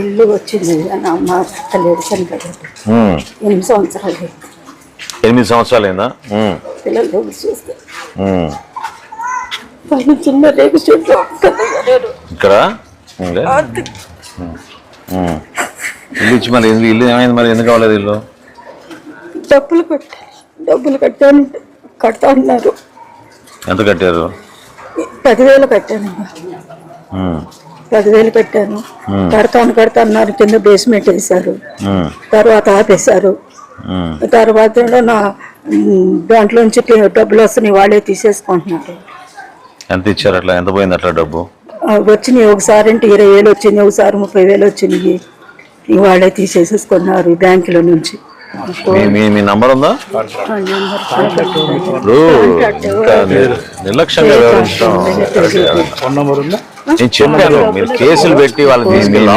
ఇల్లు వచ్చింది అని అమ్మ లేదు చనిపోయాడు. 8 సంవత్సరాలు. 8 సంవత్సరాలైందా? పిల్లలు చూస్తే చిన్న రేగు చెట్లు ఇక్కడ ఇల్లు ఇచ్చి మరి ఇల్లు ఏమైంది? మరి ఎందుకు కావలేదు ఇల్లు? డబ్బులు కట్టా అన్నారు. ఎంత కట్టారు? 10,000 కట్టాను. 10,000 కట్టాను. కడతా అన్నారు. కింద బేస్మెంట్ వేశారు. తర్వాత ఆపేశారు. తర్వాత నా దాంట్లోంచి డబ్బులు వస్తున్నాయి, వాళ్ళే తీసేసుకుంటున్నారు. ఎంత ఇచ్చారు అట్లా? ఎంత పోయింది అట్లా డబ్బు? వచ్చినాయి ఒకసారి అంటే 20,000 వచ్చింది, ఒకసారి 30,000 వచ్చినాయి. వాళ్ళే తీసేసుకున్నారు బ్యాంకులో నుంచి. మీ నంబర్ ఉందా? నిర్లక్ష్యంగా వ్యవహరించడం. నేను చెప్పాను, మీరు కేసులు పెట్టి వాళ్ళని తీసుకెళ్ళి